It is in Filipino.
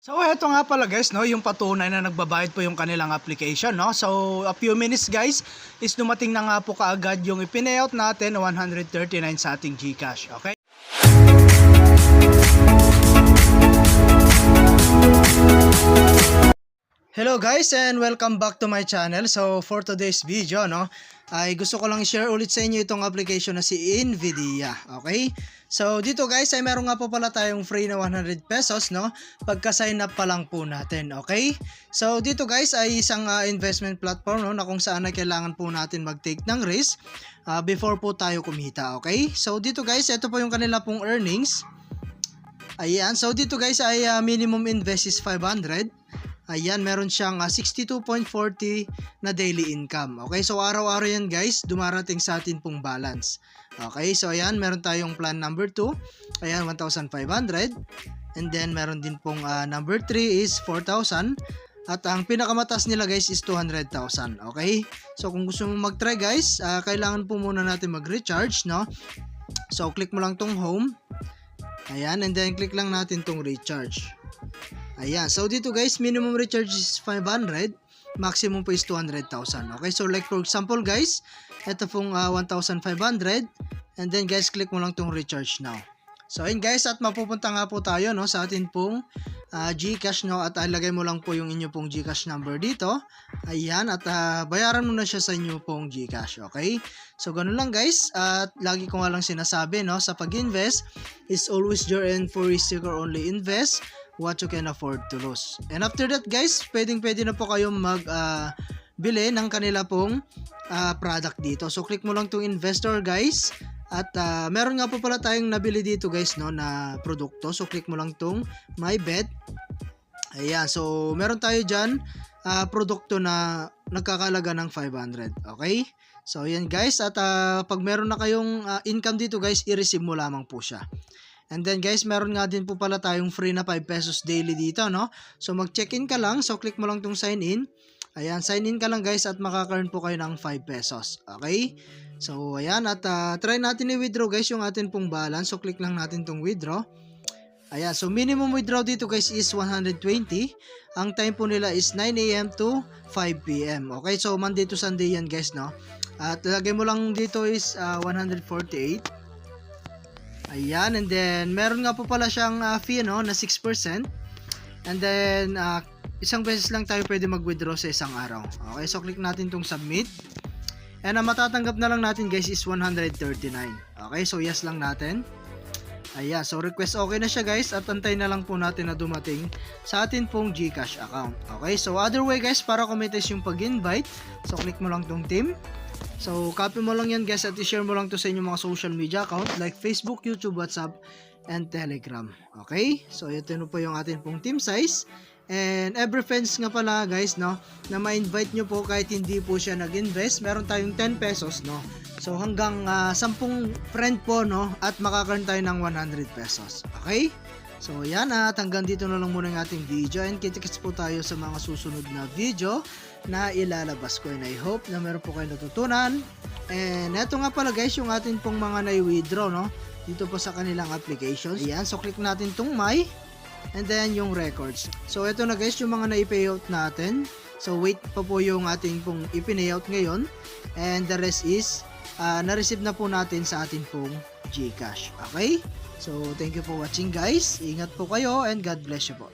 So eto nga pala guys, no, yung patunay na nagbabayad po yung kanilang application, no. So a few minutes guys is dumating na nga po kaagad yung ipinayout natin 139 sa ating GCash, okay? Hello guys and welcome back to my channel. So for today's video, no, ay gusto ko lang i-share ulit sa inyo itong application na si Nvidia, okay? So dito guys ay meron nga po pala tayong free na 100 pesos, no, pagka sign up pa lang po natin, okay? So dito guys ay isang investment platform, no, na kung saan ay kailangan po natin mag-take ng risk before po tayo kumita, okay? So dito guys, ito po yung kanila pong earnings. Ayan, so dito guys ay minimum invest is 500. Ayan, meron siyang 62.40 na daily income. Okay, so araw-araw yan guys, dumarating sa atin pong balance. Okay, so ayan, meron tayong plan number 2. Ayan, 1,500. And then meron din pong number 3 is 4,000. At ang pinakamatas nila guys is 200,000. Okay, so kung gusto mo mag-try guys, kailangan po muna natin mag-recharge, no? So click mo lang tong home. Ayan, and then click lang natin tong recharge. Ayan, so dito guys, minimum recharge is 500, maximum po is 200,000. Okay, so like for example guys, ito pong 1,500, and then guys, click mo lang tong recharge now. So ayun guys, at mapupunta nga po tayo, no, sa atin pong GCash, no, at ilagay mo lang po yung inyo pong GCash number dito. Ayan, at bayaran mo na siya sa inyo pong GCash, okay? So ganun lang guys, at lagi ko nga lang sinasabi, no, sa pag-invest is always your end for risk or only invest what you can afford to lose. And after that guys, pwede na po kayong bili ng kanila pong product dito. So click mo lang tong investor guys. At meron nga po pala tayong nabili dito guys, no, na produkto. So click mo lang tong my bet. Ayan, so meron tayo dyan produkto na nagkakalaga ng 500. Okay, so ayan guys, at pag meron na kayong income dito guys, i-receive mo lamang po siya. And then guys, meron nga din po pala tayong free na 5 pesos daily dito, no? So mag-check-in ka lang, so click mo lang tong sign in. Ayan, sign in ka lang guys at makaka-earn po kayo ng 5 pesos. Okay? So ayan, at try natin i-withdraw guys yung atin pong balance. So click lang natin tong withdraw. Ayan, so minimum withdraw dito guys is 120. Ang time po nila is 9 AM to 5 PM. Okay, so Monday to Sunday yan guys, no? At lagay mo lang dito is 148. Ayan, and then meron nga po pala siyang fee, no, na 6%. And then isang beses lang tayo pwede mag-withdraw sa isang araw. Okay, so click natin tong submit. And ang matatanggap na lang natin guys is 139. Okay, so yes lang natin. Ayan, so request okay na siya guys, at antay na lang po natin na dumating sa atin pong GCash account. Okay, so other way guys, para kumitis yung pag-invite, so click mo lang tong team. So copy mo lang yan guys at i-share mo lang to sa inyong mga social media account like Facebook, YouTube, WhatsApp, and Telegram. Okay, so ito na po yung atin pong team size. And every friends nga pala guys, no, na ma-invite nyo po kahit hindi po siya nag-invest, meron tayong 10 pesos, no. So hanggang 10 friend po, no, at makakaroon tayo ng 100 pesos. Okay, so yan, at hanggang dito na lang muna yung ating video, and kita-kits po tayo sa mga susunod na video na ilalabas ko, and I hope na meron po kayo natutunan. And eto nga pala guys yung atin pong mga na-withdraw, no, dito po sa kanilang applications. Ayan, so click natin tong my, and then yung records. So eto na guys yung mga na-payout natin. So wait pa po yung ating pong i-payout ngayon, and the rest is na-receive na po natin sa ating pong GCash. Okay, so thank you for watching guys, ingat po kayo, and God bless you po.